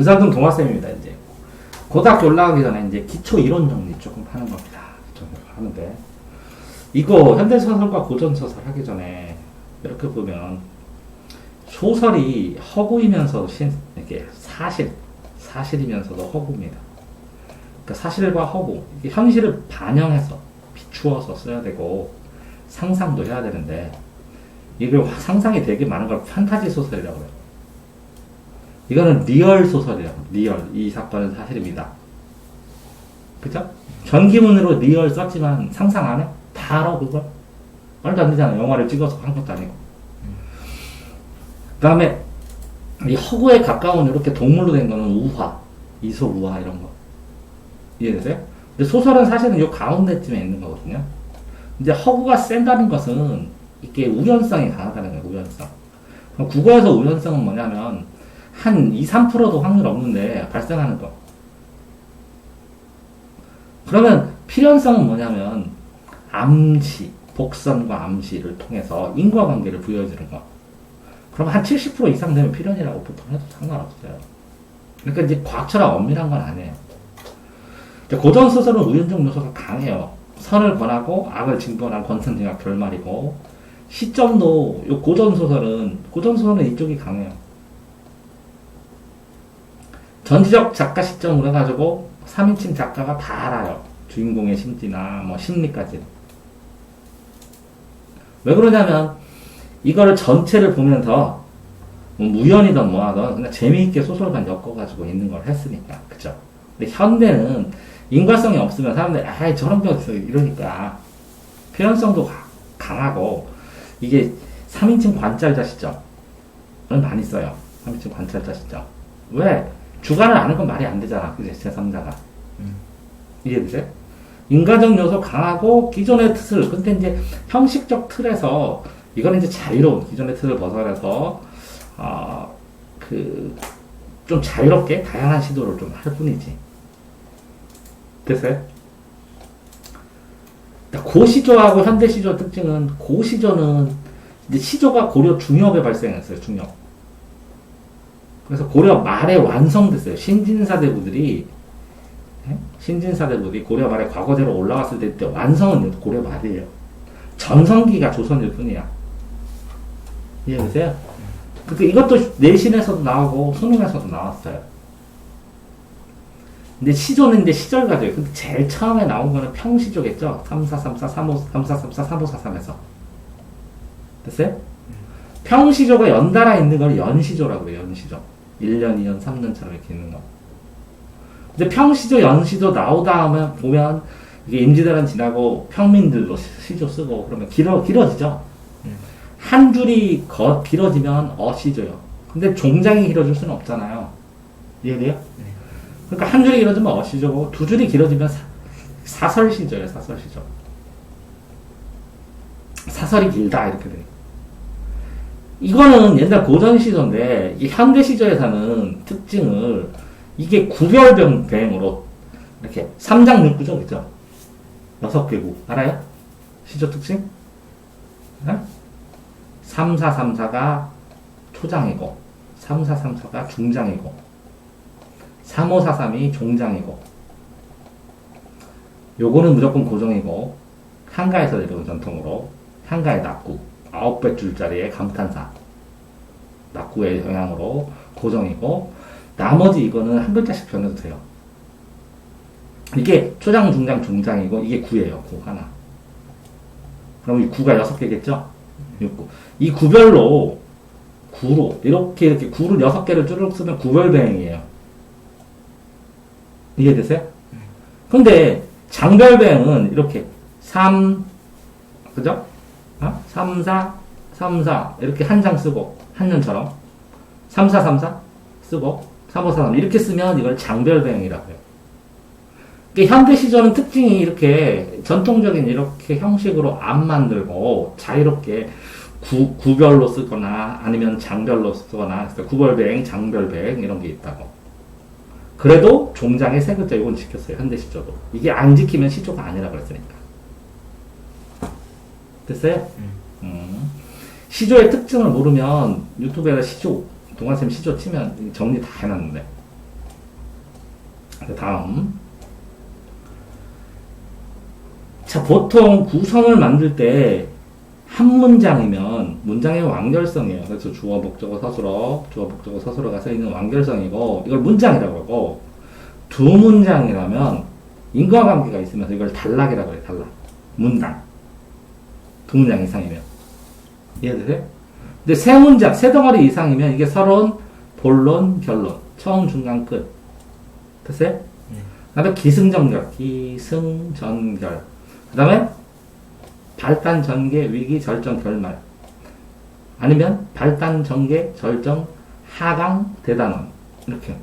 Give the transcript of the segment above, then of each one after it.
은사동 동화쌤입니다. 이제 고등학교 올라가기 전에 이제 기초 이론 정리 조금 하는 겁니다. 기초 하는데 이거 현대소설과 고전소설 하기 전에 이렇게 보면 소설이 허구이면서 이게 사실이면서도 허구입니다. 그러니까 사실과 허구, 이게 현실을 반영해서 비추어서 써야 되고 상상도 해야 되는데 이게 상상이 되게 많은 걸 판타지 소설이라고 해요. 이거는 리얼 소설이라고. 리얼. 이 사건은 사실입니다. 그죠? 전기문으로 리얼 썼지만 상상 안 해? 다 알아, 그걸? 말도 안 되잖아. 영화를 찍어서 한 것도 아니고. 그 다음에, 이 허구에 가까운 이렇게 동물로 된 거는 우화. 이솝우화 이런 거. 이해되세요? 근데 소설은 사실은 요 가운데쯤에 있는 거거든요. 이제 허구가 센다는 것은 이게 우연성이 강하다는 거예요, 우연성. 그럼 국어에서 우연성은 뭐냐면, 한 2, 3%도 확률 없는데 발생하는 거. 그러면 필연성은 뭐냐면 암시, 복선과 암시를 통해서 인과관계를 부여해주는 거. 그럼 한 70% 이상 되면 필연이라고 보통 해도 상관없어요. 그러니까 이제 과학처럼 엄밀한 건 아니에요. 고전소설은 우연적 요소가 강해요. 선을 권하고 악을 징벌한 권선징악 결말이고 시점도 요 고전소설은 이쪽이 강해요. 전지적 작가 시점으로 해가지고 3인칭 작가가 다 알아요. 주인공의 심지나 뭐 심리까지. 왜 그러냐면 이거를 전체를 보면서 뭐 무연이든 뭐하든 그냥 재미있게 소설만 엮어가지고 있는 걸 했으니까. 그쵸? 근데 현대는 인과성이 없으면 사람들이 아이 저런 게 어딨어 이러니까 필연성도 강하고 이게 3인칭 관찰자 시점을 많이 써요. 3인칭 관찰자 시점. 왜? 주관을 아는 건 말이 안 되잖아. 그치? 제3자가. 이해되세요? 인과적 요소 강하고 기존의 틀, 근데 이제 형식적 틀에서, 이거는 이제 자유로운, 기존의 틀을 벗어나서, 좀 자유롭게 다양한 시도를 좀 할 뿐이지. 됐어요? 고시조하고 현대시조 특징은, 고시조는, 이제 시조가 고려 중엽에 발생했어요, 중엽. 그래서 고려 말에 완성됐어요. 신진사대부들이 고려 말에 과거제로 올라왔을 때 완성은 고려 말이에요. 전성기가 조선일 뿐이야. 이해되세요? 그러니까 이것도 내신에서도 나오고 수능에서도 나왔어요. 근데 시조는 이제 시절 가져요. 근데 제일 처음에 나온 거는 평시조겠죠? 3434, 3434, 3543에서. 됐어요? 평시조가 연달아 있는 걸 연시조라고 해요, 연시조. 1년, 2년, 3년처럼 이렇게 있는 거. 근데 평시조, 연시조 나오다 하면, 보면, 이게 임진왜란 지나고 평민들도 시조 쓰고, 그러면 길어지죠? 한 줄이 길어지면 어시조요. 근데 종장이 길어질 수는 없잖아요. 이해돼요? 그러니까 한 줄이 길어지면 어시조고, 두 줄이 길어지면 사설시조예요, 사설시조. 사설이 길다, 이렇게 돼요. 이거는 옛날 고전시조인데, 이 현대시조에서는 특징을, 이게 구별배행으로, 이렇게, 3장 6구죠, 그죠? 6개구. 알아요? 시조 특징? 네? 3434가 초장이고, 3434가 중장이고, 3543이 종장이고, 요거는 무조건 고정이고, 한가에서 내려온 전통으로, 한가의 낙구. 900줄짜리의 감탄사. 낙구의 영향으로 고정이고, 나머지 이거는 한 글자씩 변해도 돼요. 이게 초장, 중장, 중장이고, 이게 구예요. 구 하나. 그럼 이 구가 6개겠죠? 6구. 이 구별로, 구로, 이렇게 구를 6개를 쭈르륵 쓰면 구별배행이에요. 이해되세요? 근데, 장별배행은 이렇게, 3, 그죠? 3, 4, 3, 4 이렇게 한 장 쓰고 한년처럼 3, 4, 3, 4 쓰고 3, 5, 4, 3 이렇게 쓰면 이걸 장별배행이라고 해요. 그러니까 현대시조는 특징이 이렇게 전통적인 이렇게 형식으로 안 만들고 자유롭게 구별로 쓰거나 아니면 장별로 쓰거나 구별배행, 장별배행 이런 게 있다고. 그래도 종장의 세 글자 이건 지켰어요. 현대시조도. 이게 안 지키면 시조가 아니라고 그랬으니까. 됐어요? 시조의 특징을 모르면 유튜브에다 시조, 동아쌤 시조 치면 정리 다 해놨는데. 다음. 자, 보통 구성을 만들 때 한 문장이면 문장의 완결성이에요. 그래서 주어, 목적어, 서술어가 써 있는 완결성이고 이걸 문장이라고 하고 두 문장이라면 인과관계가 있으면서 이걸 단락이라고 해요. 단락. 문장. 두 문장 이상이면. 이해되세요? 근데 세 문장, 세 덩어리 이상이면 이게 서론, 본론, 결론. 처음, 중간, 끝. 됐어요? 그 다음에 기승전결. 기승전결. 그 다음에 발단, 전개, 위기, 절정, 결말. 아니면 발단, 전개, 절정, 하강, 대단원. 이렇게.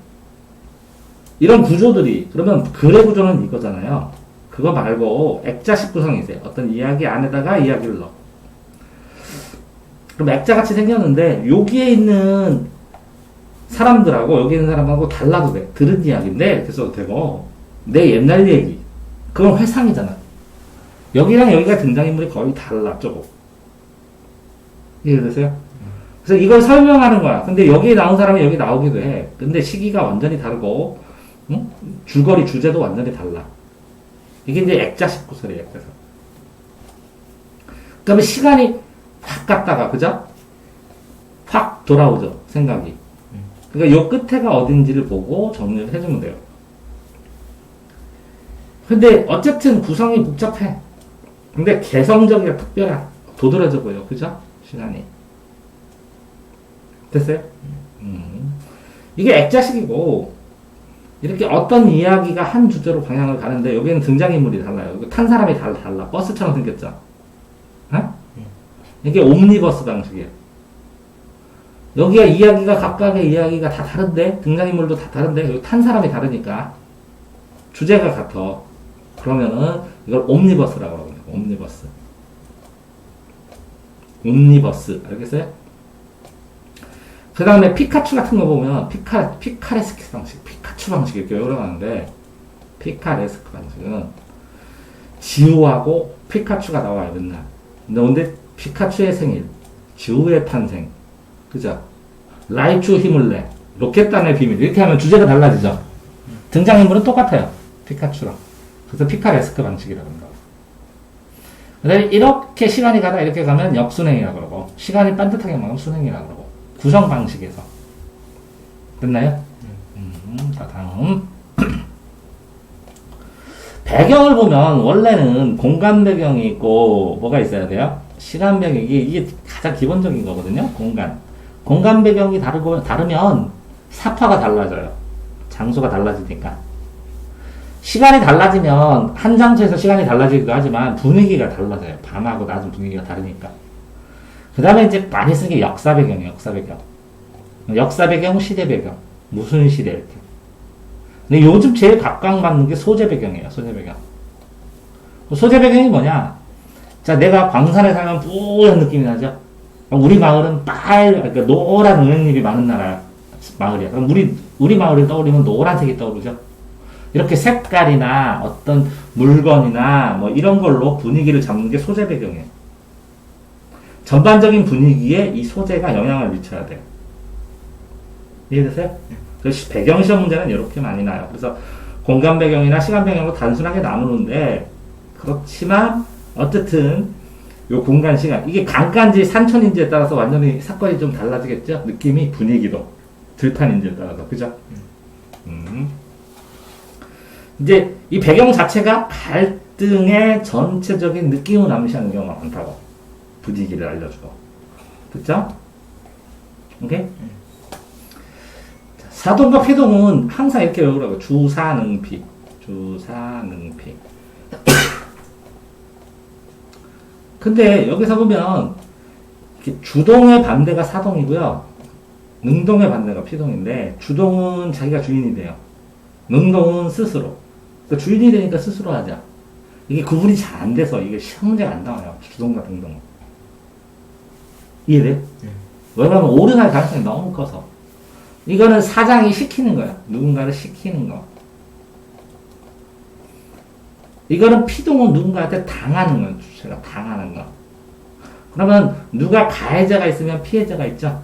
이런 구조들이, 그러면 글의 구조는 이거잖아요. 그거 말고 액자식 구성이 있어요. 어떤 이야기 안에다가 이야기를 넣어. 그럼 액자같이 생겼는데 여기에 있는 사람들하고 여기 있는 사람하고 달라도 돼. 들은 이야기인데 이렇게 써도 되고 내 옛날 얘기. 그건 회상이잖아. 여기랑 여기가 등장인물이 거의 달라. 조금. 이해되세요? 그래서 이걸 설명하는 거야. 근데 여기에 나온 사람이 여기 나오기도 해. 근데 시기가 완전히 다르고 응? 줄거리 주제도 완전히 달라. 이게 이제 액자식 구설이에요. 그래서 그러면 시간이 확 갔다가 그죠? 확 돌아오죠. 생각이. 그러니까 요 끝에가 어딘지를 보고 정리를 해주면 돼요. 근데 어쨌든 구성이 복잡해. 근데 개성적이라 특별해. 도드라져 보여. 그죠? 시간이. 됐어요? 이게 액자식이고 이렇게 어떤 이야기가 한 주제로 방향을 가는데 여기는 등장인물이 달라요. 여기 탄 사람이 달라. 버스처럼 생겼죠? 어? 이게 옴니버스 방식이에요. 여기가 이야기가 각각의 이야기가 다 다른데 등장인물도 다 다른데 여기 탄 사람이 다르니까 주제가 같아. 그러면은 이걸 옴니버스라고 합니다. 옴니버스. 알겠어요? 그 다음에 피카츄 같은 거 보면 피카레스크 방식, 피카츄 방식 이렇게 여러 가는데 피카레스크 방식은 지우하고 피카츄가 나와요. 맨날. 근데 피카츄의 생일, 지우의 탄생, 그죠? 라이츄 힘을 내, 로켓단의 비밀 이렇게 하면 주제가 달라지죠. 등장인물은 똑같아요. 피카츄랑. 그래서 피카레스크 방식이라고 합니다. 그다음에 이렇게 시간이 가다 이렇게 가면 역순행이라고 그러고 시간이 반듯하게 가면 순행이라고 그러고 구성 방식에서 됐나요? 자 다음 배경을 보면 원래는 공간 배경이 있고 뭐가 있어야 돼요? 시간 배경이 이게 가장 기본적인 거거든요. 공간 배경이 다르면 사파가 달라져요. 장소가 달라지니까. 시간이 달라지면 한 장소에서 시간이 달라지기도 하지만 분위기가 달라져요. 밤하고 낮은 분위기가 다르니까. 그 다음에 이제 많이 쓰는 게 역사 배경이에요. 역사 배경, 시대 배경. 무슨 시대 이렇게. 근데 요즘 제일 각광받는 게 소재 배경이에요. 소재 배경이 뭐냐? 자, 내가 광산에 살면 뿌연 느낌이 나죠? 우리 마을은 그러니까 노란 은행잎이 많은 마을이야. 그럼 우리 마을을 떠올리면 노란색이 떠오르죠? 이렇게 색깔이나 어떤 물건이나 뭐 이런 걸로 분위기를 잡는 게 소재 배경이에요. 전반적인 분위기에 이 소재가 영향을 미쳐야 돼요. 이해되세요? 그래서 배경 시험 문제는 이렇게 많이 나요. 그래서 공간 배경이나 시간 배경으로 단순하게 나누는데 그렇지만 어쨌든 요 공간 시간 이게 강가인지 산천인지에 따라서 완전히 사건이 좀 달라지겠죠? 느낌이 분위기도 들판인지에 따라서 그죠? 이제 이 배경 자체가 갈등의 전체적인 느낌을 암시하는 경우가 많다고. 분위기를 알려주고. 그쵸? 오케이? 사동과 피동은 항상 이렇게 외우라고. 주사능피. 근데 여기서 보면 주동의 반대가 사동이고요. 능동의 반대가 피동인데 주동은 자기가 주인이 돼요. 능동은 스스로. 그러니까 주인이 되니까 스스로 하자. 이게 구분이 잘 안 돼서 이게 시험 문제가 안 나와요. 주동과 능동은. 이해돼? 왜냐면 오류날 가능성이 너무 커서. 이거는 사장이 시키는 거야. 누군가를 시키는 거. 이거는 피동은 누군가한테 당하는 거예요. 주체가 당하는 거. 그러면 누가 가해자가 있으면 피해자가 있죠.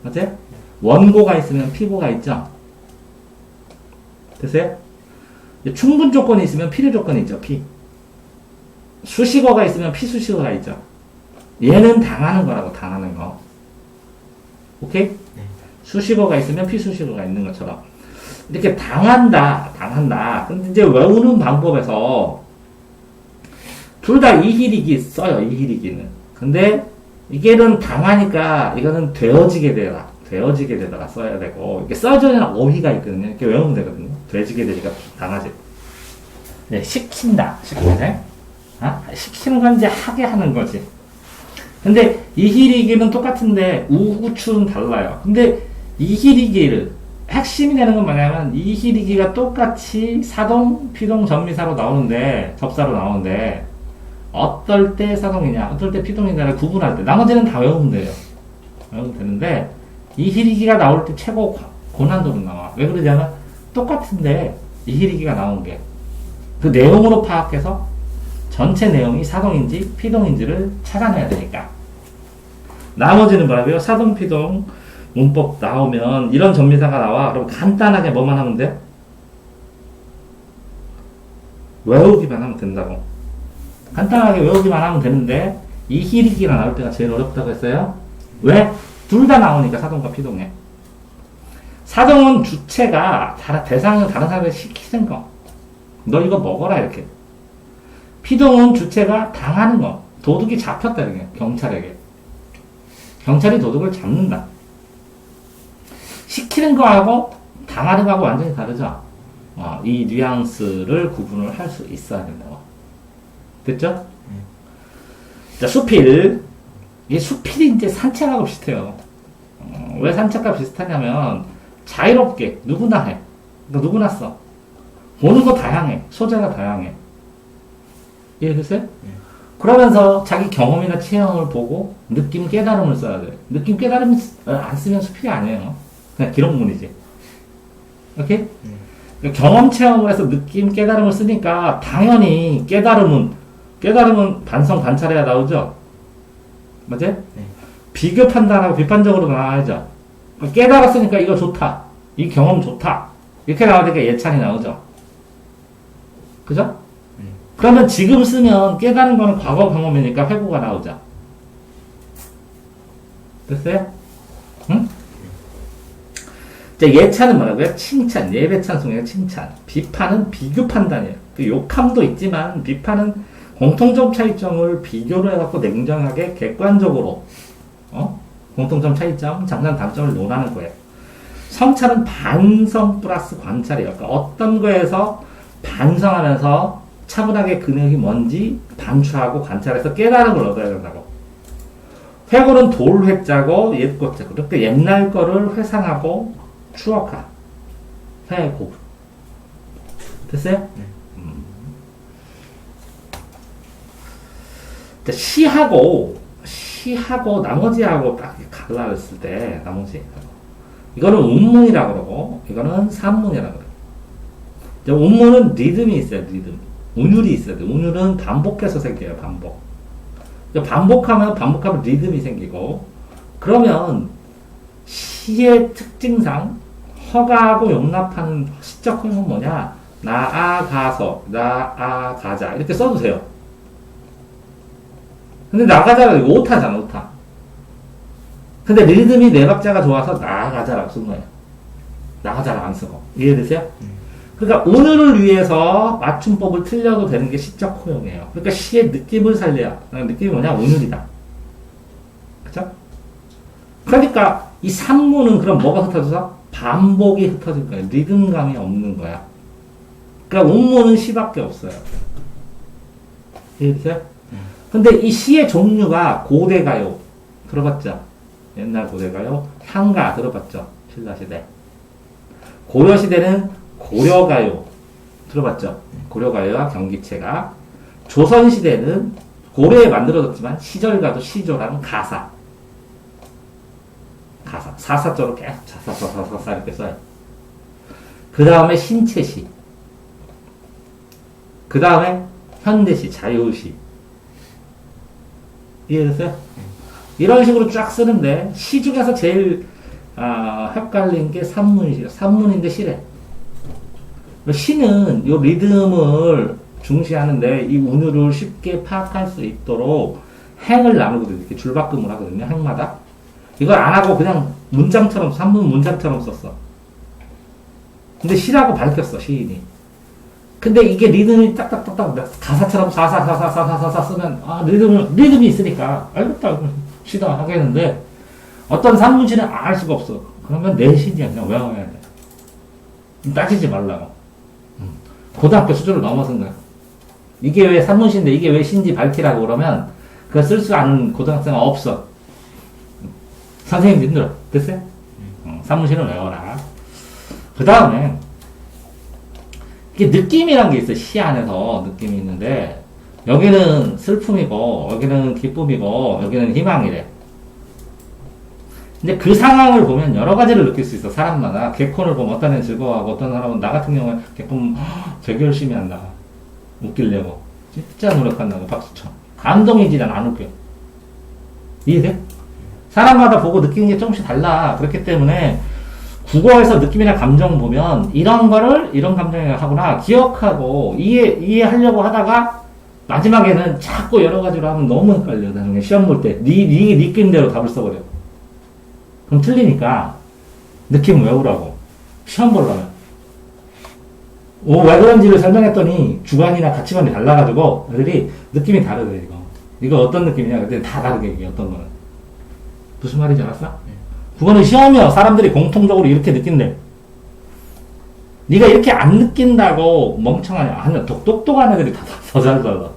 맞아요? 원고가 있으면 피고가 있죠. 됐어요? 충분 조건이 있으면 필요 조건이 있죠. 피. 수식어가 있으면 피수식어가 있죠. 얘는 당하는 거라고, 당하는 거. 오케이? 네. 수식어가 있으면 피수식어가 있는 것처럼. 이렇게 당한다, 당한다. 근데 이제 외우는 방법에서 둘 다 이희리기 써요, 이희리기는. 근데 이게는 당하니까 이거는 되어지게 되다가 써야 되고, 이렇게 써져야 어휘가 있거든요. 이렇게 외우면 되거든요. 되지게 되니까 당하지. 네, 시킨다. 시키네. 시키는 건 이제 하게 하는 거지. 근데 이희리기는 똑같은데 우구추는 달라요. 근데 이희리기를 핵심이 되는 건 뭐냐면 이희리기가 똑같이 사동, 피동, 전미사로 나오는데 접사로 나오는데 어떨 때 사동이냐, 어떨 때 피동이냐를 구분할 때 나머지는 다 외우면 돼요. 외우면 되는데 이희리기가 나올 때 최고 고난도로 나와. 왜 그러냐면 똑같은데 이희리기가 나온 게 그 내용으로 파악해서 전체 내용이 사동인지 피동인지를 찾아내야 되니까. 나머지는 뭐라고요? 사동, 피동, 문법 나오면 이런 전미사가 나와. 그럼 간단하게 뭐만 하면 돼? 외우기만 하면 된다고. 간단하게 외우기만 하면 되는데 이희리기가 나올 때가 제일 어렵다고 했어요. 왜? 둘 다 나오니까 사동과 피동에. 사동은 주체가 대상을 다른 사람에게 시키는 거. 너 이거 먹어라 이렇게. 피동은 주체가 당하는 거. 도둑이 잡혔다 이렇게. 경찰에게. 경찰이 도둑을 잡는다. 시키는 거하고 당하는 거하고 완전히 다르죠. 이 뉘앙스를 구분을 할 수 있어야 된다고. 됐죠? 자, 수필. 이 수필이 이제 산책하고 비슷해요. 왜 산책과 비슷하냐면 자유롭게 누구나 해. 그러니까 누구나 써. 보는 거 다양해. 소재가 다양해. 이해됐어요? 그러면서 자기 경험이나 체험을 보고 느낌, 깨달음을 써야 돼. 느낌, 깨달음 안 쓰면 수필이 아니에요. 그냥 기록문이지. 오케이? 경험 체험을 해서 느낌, 깨달음을 쓰니까 당연히 깨달음은 반성, 관찰해야 나오죠? 맞지? 네. 비교 판단하고 비판적으로 나와야죠. 깨달았으니까 이거 좋다. 이 경험 좋다. 이렇게 나오니까 예찬이 나오죠. 그죠? 그러면 지금 쓰면 깨달은 거는 과거 경험이니까 회고가 나오죠. 됐어요? 응? 자, 예찬은 뭐라고요? 칭찬, 예배찬송이가 칭찬. 비판은 비교 판단이에요. 그 욕함도 있지만 비판은 공통점 차이점을 비교로 해갖고 냉정하게 객관적으로 공통점 차이점, 장단 단점을 논하는 거예요. 성찰은 반성 플러스 관찰이에요. 그러니까 어떤 거에서 반성하면서 차분하게 그 내용이 뭔지 반추하고 관찰해서 깨달음을 얻어야 된다고. 회고는 돌회자고 옛것자고. 그렇게 옛날 거를 회상하고 추억하. 회고. 됐어요? 네. 시하고 나머지하고 딱 갈라졌을 때 나머지 이거는 운문이라고 그러고 이거는 산문이라고 그래요. 운문은 리듬이 있어요. 리듬. 운율이 있어야 돼. 운율은 반복해서 생겨요. 반복하면 리듬이 생기고 그러면 시의 특징상 허가하고 용납하는 시적 허용은 뭐냐? 나아가자 이렇게 써도 돼요. 근데 나가자가 오타잖아, 오타. 근데 리듬이 네 박자가 좋아서 나가자라고 쓴 거예요. 나가자라고 안 쓰고. 이해되세요? 그러니까 오늘을 위해서 맞춤법을 틀려도 되는 게 시적 호용이에요. 그러니까 시의 느낌을 살려야. 느낌이 뭐냐? 오늘이다. 그쵸? 그러니까 이 산문은 그럼 뭐가 흩어져서? 반복이 흩어질 거예요. 리듬감이 없는 거야. 그러니까 운문은 시밖에 없어요. 이해되세요? 근데 이 시의 종류가 고대가요. 들어봤죠? 옛날 고대가요. 향가 들어봤죠? 신라시대. 고려시대는 고려가요. 들어봤죠? 고려가요와 경기체가. 조선시대는 고려에 만들어졌지만 시절가도 시조라는 가사. 사사조로 계속 사사사사 이렇게 써요. 그 다음에 신체시. 그 다음에 현대시, 자유시. 이해됐어요? 이런 식으로 쫙 쓰는데 시 중에서 제일 헷갈린 게 산문이죠. 산문인데 시래. 시는 요 리듬을 중시하는데 이 운율을 쉽게 파악할 수 있도록 행을 나누거든요. 이렇게 줄바꿈을 하거든요. 행마다. 이걸 안 하고 그냥 문장처럼, 산문 문장처럼 썼어. 근데 시라고 밝혔어, 시인이. 근데 이게 리듬이 딱딱딱딱 가사처럼 사사사사사사사 쓰면, 리듬이 있으니까, 알겠다, 시다 하겠는데, 어떤 산문시는 알 수가 없어. 그러면 내 시냐, 그냥 외워야 돼. 따지지 말라고. 고등학교 수준을 넘어선 거야. 이게 왜 산문시인데 이게 왜 시인지 밝히라고 그러면, 그거 쓸 줄 아는 고등학생은 없어. 선생님 힘들어. 됐어요? 산문시는 외워라. 그 다음에, 이게 느낌이란 게 있어요. 시 안에서 느낌이 있는데, 여기는 슬픔이고, 여기는 기쁨이고, 여기는 희망이래. 근데 그 상황을 보면 여러 가지를 느낄 수 있어. 사람마다. 개콘을 보면 어떤 애는 즐거워하고, 어떤 사람은 나 같은 경우에 개콘 되게 열심히 한다. 웃기려고. 진짜 노력한다고 박수쳐. 감동이지 난 안 웃겨. 이해돼? 사람마다 보고 느끼는 게 조금씩 달라. 그렇기 때문에 국어에서 느낌이나 감정 보면 이런 거를 이런 감정이라 하구나 기억하고 이해하려고 하다가 마지막에는 자꾸 여러 가지로 하면 너무 헷갈려. 나중에 시험 볼 때 네 느낌대로 답을 써버려. 그럼 틀리니까 느낌 외우라고. 시험 보려면. 왜 그런지를 설명했더니 주관이나 가치관이 달라가지고 애들이 느낌이 다르대. 이거 어떤 느낌이냐 그랬더니 다 다르게 얘기해. 어떤 거는 무슨 말인지 알았어? 그거는 시험이야. 사람들이 공통적으로 이렇게 느낀대. 네가 이렇게 안 느낀다고 멍청하냐. 아니야. 똑똑한 애들이 더 잘 받아.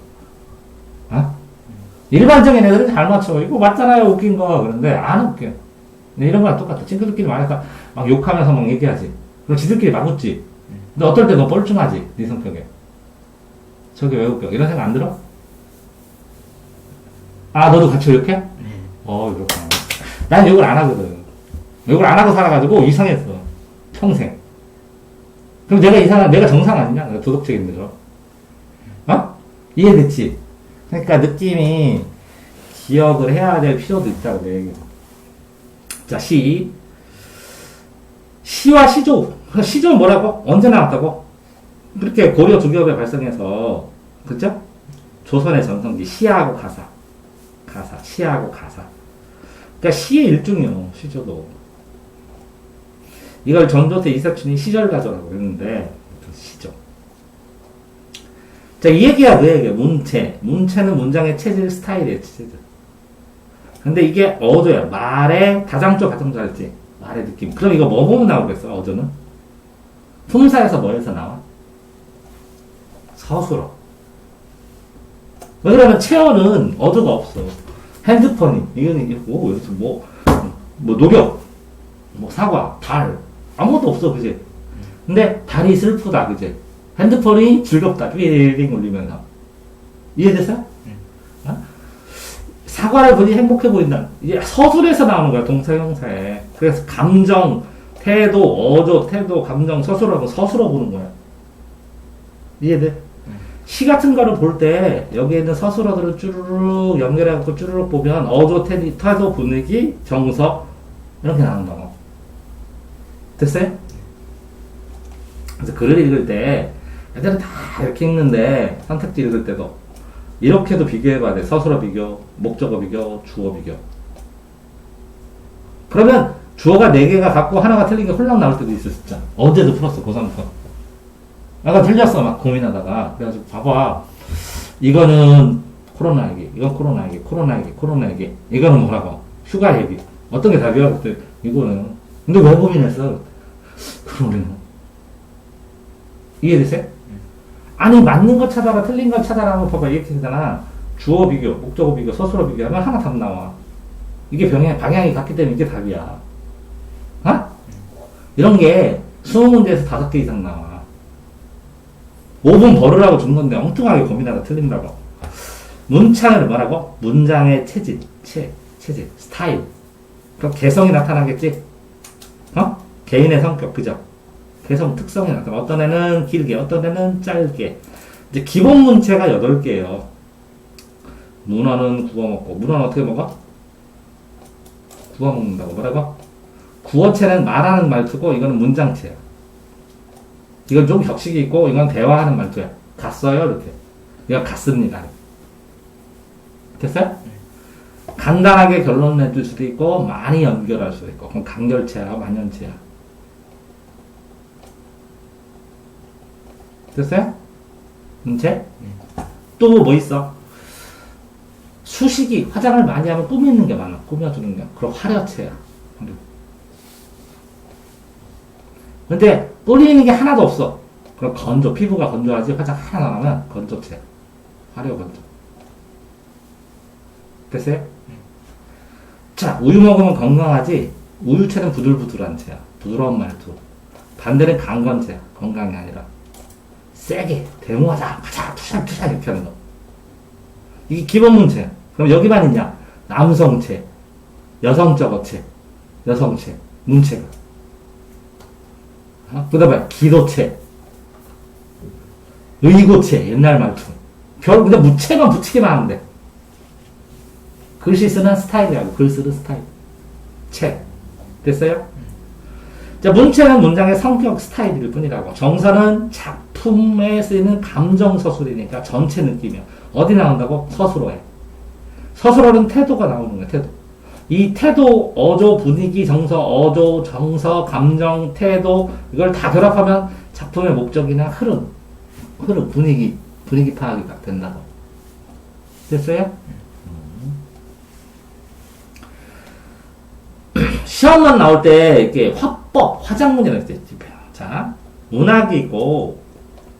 어? 일반적인 애들은 잘 맞춰. 이거 맞잖아요. 웃긴 거. 그런데 안 웃겨. 근데 이런 거랑 똑같아. 친구들끼리 말해서 막 욕하면서 막 얘기하지. 그럼 지들끼리 막 웃지. 근데 어떨 때 너 뻘쭘하지. 네 성격에. 저게 왜 웃겨? 이런 생각 안 들어? 너도 같이 욕해? 이렇구나. 난 욕을 안 하거든. 욕을 안 하고 살아가지고 이상했어. 평생. 그럼 내가 정상 아니냐? 도덕적인 데로. 이해됐지? 그러니까 느낌이 기억을 해야 될 필요도 있다고 내 얘기. 자, 시와 시조. 시조는 뭐라고? 언제 나왔다고? 그렇게 고려 두겹에 발성해서, 그쵸? 조선의 전성기, 시하고 가사. 시하고 가사. 그러니까 시의 일종이요, 시조도. 이걸 전조태 이석춘이 시절가조라고 했는데, 시조. 자, 이 얘기야, 그 얘기야. 문체. 문체는 문장의 체질, 스타일이에요, 체질. 근데 이게 어조야. 말의 다장조, 가장조 할지. 말의 느낌. 그럼 이거 뭐 보면 나오겠어, 어조는? 품사에서 뭐에서 나와? 서술어. 왜 그러면 체어는 어조가 없어. 핸드폰이, 이거는, 녹여, 사과, 달. 아무것도 없어, 그지? 근데 달이 슬프다, 그지? 핸드폰이 즐겁다, 삐링 울리면서. 이해됐어요? 사과를 보니 행복해 보인다. 이게 서술에서 나오는 거야, 동사, 형사에. 그래서 감정, 태도, 어조, 태도, 감정, 서술하고 서술어 보는 거야. 이해돼? 시 같은 거를 볼 때, 여기에 있는 서술어들을 쭈르륵 연결해갖고 쭈르륵 보면, 어조, 태도, 분위기, 정서, 이렇게 나온다고. 됐어요? 그래서 글을 읽을 때, 애들은 다 이렇게 읽는데, 선택지 읽을 때도, 이렇게도 비교해봐야 돼. 서술어 비교, 목적어 비교, 주어 비교. 그러면 주어가 4개가 같고 하나가 틀린 게 홀랑 나올 때도 있어, 진짜. 어제도 풀었어, 고3 거. 약간 틀렸어, 막 고민하다가. 그래가지고 봐봐. 이거는 코로나 얘기, 이건 코로나 얘기, 코로나 얘기, 코로나 얘기. 이거는 뭐라고? 휴가 얘기. 어떤 게 답이야? 그때 이거는. 근데 왜 고민했어? 그러네. 이해됐어요? 아니, 맞는 거 찾아라, 틀린 거 찾아라, 봐봐, 이렇게 되잖아. 주어 비교, 목적어 비교, 서술어 비교하면 하나 답 나와. 이게 방향이 같기 때문에 이게 답이야. 이런 게 20문제에서 5개 이상 나와. 5분 벌으라고 준 건데 엉뚱하게 고민하다 틀린다고. 문창을 뭐라고? 문장의 체질, 체질, 스타일. 그럼 개성이 나타나겠지? 개인의 성격, 그죠? 개성 특성이 나타나. 어떤 애는 길게, 어떤 애는 짧게. 이제 기본 문체가 8개예요. 문어는 구워 먹고, 문어는 어떻게 먹어? 구워 먹는다고. 뭐라고? 구어체는 말하는 말투고, 이거는 문장체야. 이건 좀 격식이 있고, 이건 대화하는 말투야. 갔어요? 이렇게. 이거 갔습니다. 됐어요? 간단하게 결론 내줄 수도 있고, 많이 연결할 수도 있고, 그럼 간결체야, 만연체야. 됐어요? 문제? 또 뭐 있어? 수식이, 화장을 많이 하면 꾸미는 게 많아. 꾸며주는 게. 그럼 화려체야. 근데 뿌리는 게 하나도 없어. 그럼 건조, 피부가 건조하지 화장 하나 나가면 건조체. 화려 건조. 됐어요? 자, 우유 먹으면 건강하지. 우유체는 부들부들한 체야. 부드러운 말투. 반대는 강건체야. 건강이 아니라. 세게, 대모하자, 가자, 투샷 이렇게 하는 거. 이게 기본 문체야. 그럼 여기만 있냐? 남성체, 여성적 어체, 여성체, 문체가. 그 다음에 기도체, 의고체, 옛날 말투. 근데 무체만 붙이기만 하면 돼. 글씨 쓰는 스타일이라고, 글 쓰는 스타일. 체. 됐어요? 자, 문체는 문장의 성격 스타일일 뿐이라고. 정서는 작품에 쓰이는 감정 서술이니까 전체 느낌이야. 어디 나온다고? 서술어에. 서술어는 태도가 나오는 거야, 태도. 이 태도, 어조, 분위기, 정서, 어조, 정서, 감정, 태도, 이걸 다 결합하면 작품의 목적이나 흐름, 분위기 파악이 된다고. 됐어요? 시험만 나올 때, 이렇게 화법, 화작문이라고 돼, 자, 문학이 있고,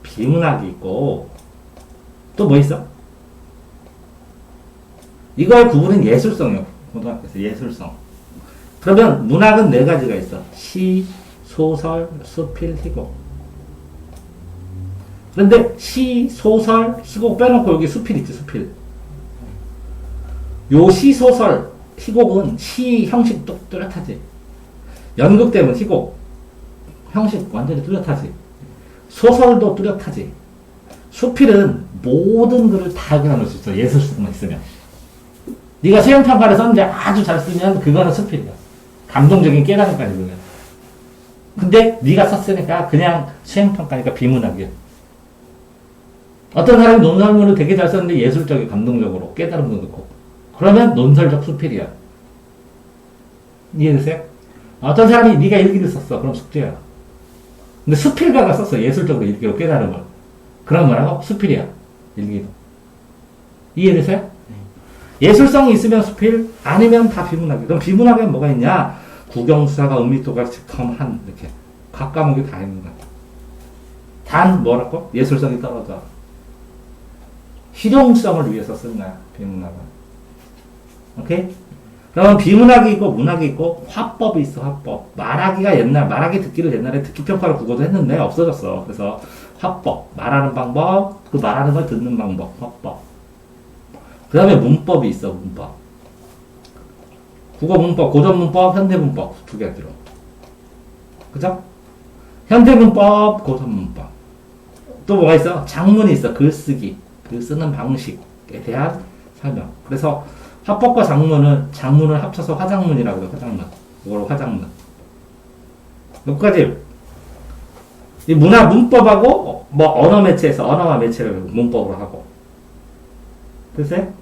비문학이 있고, 또 뭐 있어? 이걸 구분은 예술성이요. 고등학교에서 예술성. 그러면 문학은 네 가지가 있어. 시, 소설, 수필, 희곡. 그런데 시, 소설, 희곡 빼놓고 여기 수필 있지, 수필. 요 시, 소설, 희곡은 시 형식 뚜렷하지. 연극되면 희곡. 형식 완전히 뚜렷하지. 소설도 뚜렷하지. 수필은 모든 글을 다 그려놓을 수 있어. 예술성만 있으면. 네가 수행평가를 썼는데 아주 잘 쓰면 그거는 수필이야. 감동적인 깨달음까지 그거야. 근데 네가 썼으니까 그냥 수행평가니까 비문학이야. 어떤 사람이 논설문을 되게 잘 썼는데 예술적이고 감동적으로 깨달음도 넣고 그러면 논설적 수필이야. 이해되세요? 어떤 사람이 네가 일기를 썼어. 그럼 숙제야. 근데 수필가가 썼어. 예술적으로 일기로 깨달음을. 그럼 뭐라고? 수필이야. 일기도. 이해되세요? 예술성이 있으면 수필, 아니면 다 비문학이야. 그럼 비문학에 뭐가 있냐? 국영수사가 은밀도가 직함한 이렇게 각 과목이 다 있는 거야. 단 뭐라고? 예술성이 떨어져. 실용성을 위해서 쓴 거야. 비문학은. 오케이? 그러면 비문학이 있고 문학이 있고 화법이 있어. 화법. 말하기 듣기를 옛날에 듣기평가로 국어도 했는데 없어졌어. 그래서 화법, 말하는 방법, 그 말하는 걸 듣는 방법, 화법. 그 다음에 문법이 있어. 문법. 국어 문법, 고전 문법, 현대 문법 두 개 들어. 그죠? 현대 문법, 고전 문법. 또 뭐가 있어? 작문이 있어. 글쓰기, 글 쓰는 방식에 대한 설명. 그래서 화법과 작문을 합쳐서 화작문이라고 해요. 화작문. 이걸 화작문. 여기까지. 이 문법하고 뭐 언어 매체에서 언어와 매체를 문법으로 하고. 됐어요?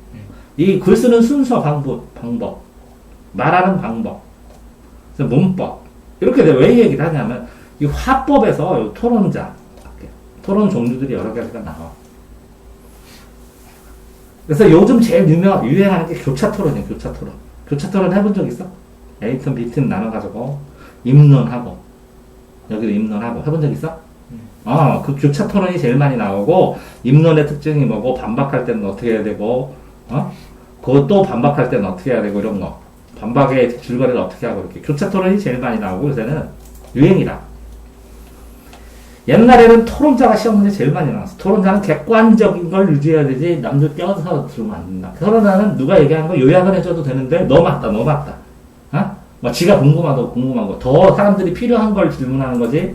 이 글 쓰는 순서 방법. 말하는 방법. 그래서 문법. 이렇게 왜 얘기를 하냐면 이 화법에서 토론자. 토론 종류들이 여러 가지가 나와. 그래서 요즘 제일 유행하는 게 교차 토론이에요. 교차 토론. 교차 토론 해본 적 있어? A팀, B팀 나눠가지고 입론하고 여기도 입론하고 해본 적 있어? 그 교차 토론이 제일 많이 나오고 입론의 특징이 뭐고 반박할 때는 어떻게 해야 되고 그것도 반박할 때는 어떻게 해야 되고 이런 거 반박의 줄거리를 어떻게 하고 이렇게 교차 토론이 제일 많이 나오고 요새는 유행이다. 옛날에는 토론자가 시험 문제 제일 많이 나왔어. 토론자는 객관적인 걸 유지해야 되지 남들 껴서 들으면 안 된다. 토론자는 누가 얘기한 거 요약을 해줘도 되는데 너 맞다. 뭐 지가 궁금한 거 더 사람들이 필요한 걸 질문하는 거지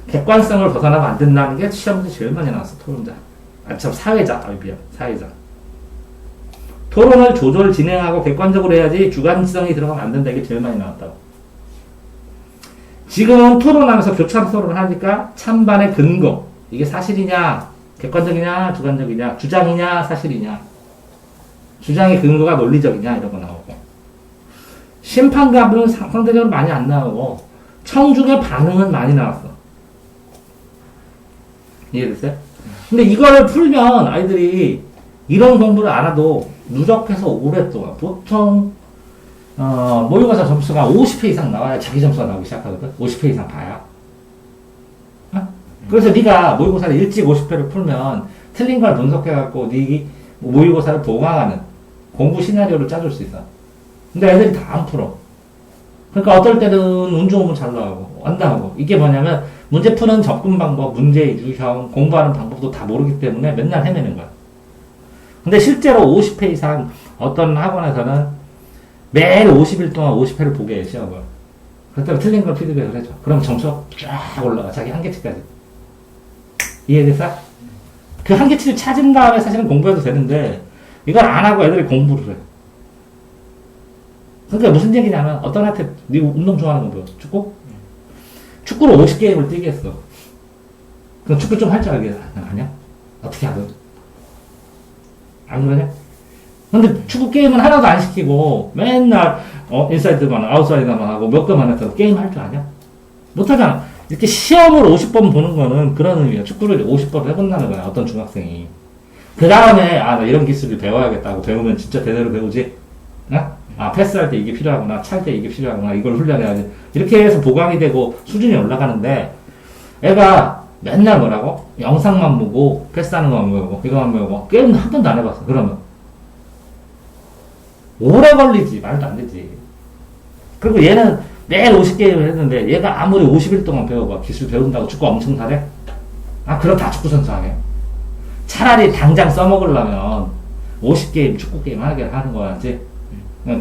객관성을 벗어나면 안 된다는 게 시험 문제 제일 많이 나왔어. 토론자. 사회자. 토론을 조절 진행하고 객관적으로 해야지 주관성이 들어가면 안 된다. 이게 제일 많이 나왔다고. 지금 토론하면서 교차 토론을 하니까 찬반의 근거. 이게 사실이냐, 객관적이냐, 주관적이냐, 주장이냐, 사실이냐. 주장의 근거가 논리적이냐, 이런 거 나오고. 심판값은 상대적으로 많이 안 나오고, 청중의 반응은 많이 나왔어. 이해됐어요? 근데 이걸 풀면 아이들이 이런 공부를 알아도 누적해서 오랫동안, 보통, 모의고사 점수가 50회 이상 나와야 자기 점수가 나오기 시작하거든? 50회 이상 봐야. 어? 그래서 네가 모의고사를 일찍 50회를 풀면 틀린 걸 분석해갖고 네 모의고사를 보강하는 공부 시나리오를 짜줄 수 있어. 근데 애들이 다 안 풀어. 그러니까 어떨 때는 운 좋으면 잘 나오고, 안 나오고. 이게 뭐냐면, 문제 푸는 접근 방법, 문제 유형, 공부하는 방법도 다 모르기 때문에 맨날 헤매는 거야. 근데 실제로 50회 이상 어떤 학원에서는 매일 50일 동안 50회를 보게 해, 시험을. 그렇다고 틀린 걸 피드백을 해줘. 그럼 점수가 쫙 올라가. 자기 한계치까지. 이해됐어? 그 한계치를 찾은 다음에 사실은 공부해도 되는데, 이걸 안 하고 애들이 공부를 해. 그러니까 무슨 얘기냐면, 어떤 한테, 네 운동 좋아하는 거 뭐야? 축구? 축구로 50게임을 뛰겠어. 그럼 축구 좀 할 줄 알겠어? 아니야? 어떻게 하든? 안 그러냐? 근데 축구 게임은 하나도 안 시키고, 맨날, 인사이드만, 아웃사이드만 하고, 몇 개만 해서 게임 할 줄 아냐? 못하잖아. 이렇게 시험을 50번 보는 거는 그런 의미야. 축구를 50번 해본다는 거야, 어떤 중학생이. 그 다음에, 나 이런 기술을 배워야겠다고 배우면 진짜 제대로 배우지? 패스할 때 이게 필요하구나, 찰 때 이게 필요하구나, 이걸 훈련해야지. 이렇게 해서 보강이 되고 수준이 올라가는데, 애가 맨날 뭐라고? 영상만 보고, 패스하는 것만 배우고, 이거만 배우고, 게임은 한 번도 안 해봤어, 그러면. 오래 걸리지, 말도 안 되지. 그리고 얘는 매일 50게임을 했는데, 얘가 아무리 50일 동안 배워봐, 기술 배운다고 축구 엄청 잘해? 그럼 다 축구 선수 하게. 차라리 당장 써먹으려면, 50게임, 축구 게임 하게 하는 거야지.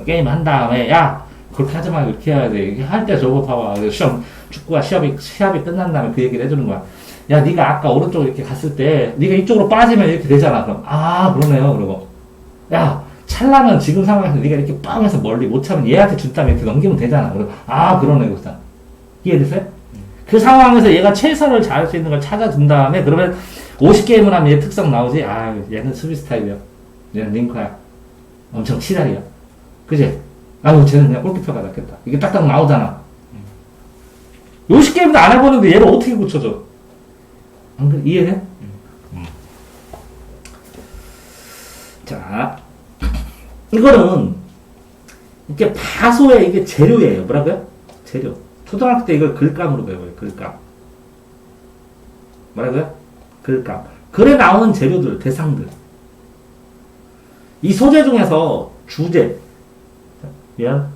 게임 한 다음에, 야, 그렇게 하지 말고 이렇게 해야 돼. 이렇게 할 때 저거 봐봐. 축구가 시합이 끝난 다음에 그 얘기를 해주는 거야. 야, 네가 아까 오른쪽으로 이렇게 갔을 때, 네가 이쪽으로 빠지면 이렇게 되잖아. 그럼, 그러네요. 그러고. 야, 찰나면 지금 상황에서 네가 이렇게 빵 해서 멀리 못 차면 얘한테 준 다음에 이렇게 넘기면 되잖아. 그러고, 그러네. 그렇다. 이해됐어요? 그 상황에서 얘가 최선을 다할 수 있는 걸 찾아준 다음에, 그러면 50게임을 하면 얘 특성 나오지? 얘는 수비 스타일이야. 얘는 링커야. 엄청 치달이야. 그지? 쟤는 그냥 골키퍼가 낫겠다. 이게 딱딱 나오잖아. 50게임도 안 해보는데 얘를 어떻게 고쳐줘? 안 그래? 이해돼? 자, 이거는, 이게 파소의 이게 재료예요. 뭐라고요? 재료. 초등학교 때 이걸 글감으로 배워요. 글감. 뭐라고요? 글감. 글에 나오는 재료들, 대상들. 이 소재 중에서 주제, 미안.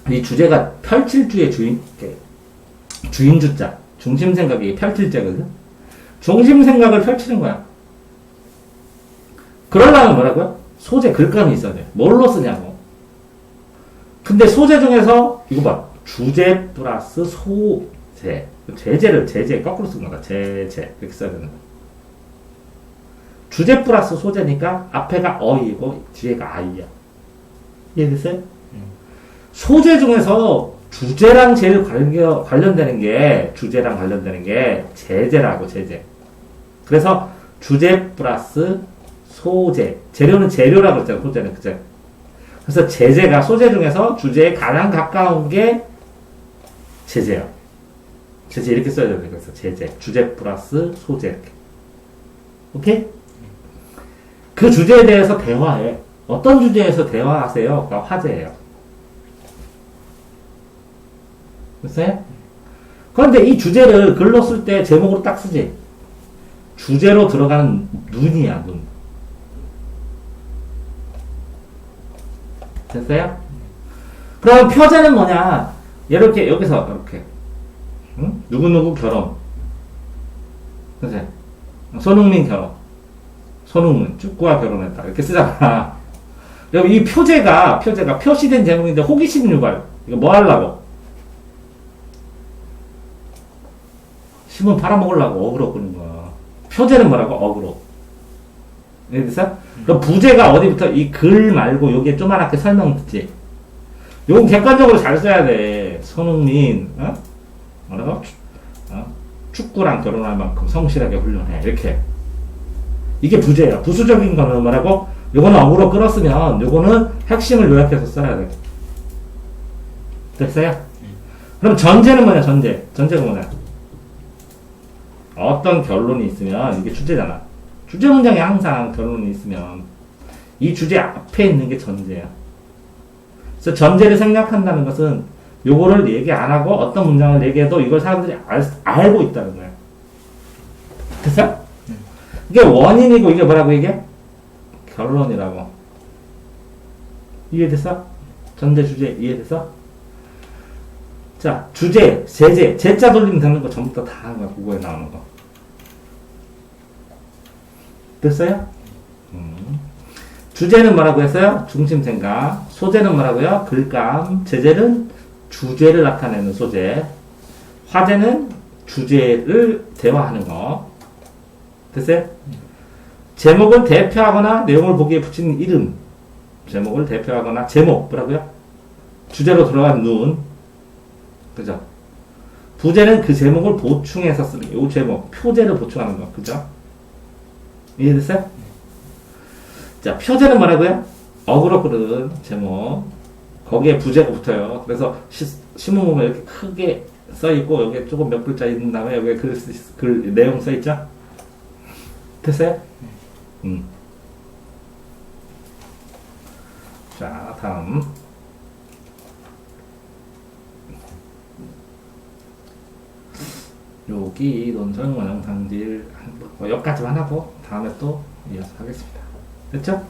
이 주제가 펼칠주의 주인주자, 중심생각이 펼칠자거든? 중심생각을 펼치는 거야. 그러려면 뭐라고요? 소재, 글감이 있어야 돼. 뭘로 쓰냐고. 근데 소재 중에서, 이거 봐. 주제 플러스 소재. 제재, 거꾸로 쓴 거다. 제재. 이렇게 써야 되는 거야. 주제 플러스 소재니까 앞에가 어이고 뒤에가 아이야. 이해됐어요? 소재 중에서 주제랑 제일 관련되는 게 제재라고, 제재. 그래서 주제 플러스 소재. 재료는 재료라고 했잖아, 소재는. 그죠? 그래서 제재가 소재 중에서 주제에 가장 가까운 게 제재야. 제재 이렇게 써야 돼요. 그래서 제재. 주제 플러스 소재. 이렇게. 오케이? 그 주제에 대해서 대화해. 어떤 주제에서 대화하세요? 그러니까 화제예요. 됐어요? 그런데 이 주제를 글로 쓸 때 제목으로 딱 쓰지. 주제로 들어가는 눈이야, 눈. 됐어요? 그럼 표제는 뭐냐? 이렇게, 여기서, 이렇게. 응? 누구누구 결혼. 됐어요? 손흥민 결혼. 손흥민, 축구와 결혼했다. 이렇게 쓰잖아. 여기 이 표제가 표시된 제목인데 호기심 유발. 이거 뭐 하려고? 신문 팔아먹으려고 어그로 끄는 거야. 표제는 뭐라고? 어그로. 이해됐어? 그럼 부제가 어디부터 이 글 말고 여기에 조그맣게 설명 듣지? 요건 객관적으로 잘 써야 돼. 손흥민, 뭐라고? 축구랑 결혼할 만큼 성실하게 훈련해. 이렇게. 이게 부재예요. 부수적인 거는 뭐라고? 요거는 어그로 끌었으면 요거는 핵심을 요약해서 써야 돼. 됐어요? 그럼 전제는 뭐냐, 전제. 전제가 뭐냐? 어떤 결론이 있으면 이게 주제잖아. 주제 문장에 항상 결론이 있으면 이 주제 앞에 있는 게 전제야. 그래서 전제를 생략한다는 것은 요거를 얘기 안 하고 어떤 문장을 얘기해도 이걸 사람들이 알고 있다는 거야. 됐어? 이게 원인이고 이게 뭐라고 이게? 결론이라고. 이해됐어? 전제 주제 이해됐어? 자, 주제, 제재, 제자 돌리면 되는 거 전부 다 하는 거야. 국어에 나오는 거. 됐어요? 주제는 뭐라고 했어요? 중심 생각. 소재는 뭐라고요? 글감. 제재는 주제를 나타내는 소재. 화제는 주제를 대화하는 거. 됐어요? 제목을 대표하거나 내용을 보기에 붙이는 이름. 제목을 대표하거나 제목 뭐라고요? 주제로 들어간 눈. 그죠? 부제는 그 제목을 보충해서 쓰는 요 제목. 표제를 보충하는 거. 그죠? 이해됐어요? 자, 표제는 뭐라고요? 어그로 끓은 제목. 거기에 부제가 붙어요. 그래서 시문 보면 이렇게 크게 써있고, 여기에 조금 몇 글자 있는 다음에 여기에 글 내용 써있죠? 됐어요? 자, 다음. 여기 논설 원형 상질 여기까지만 하고 다음에 또 이어서 하겠습니다. 됐죠?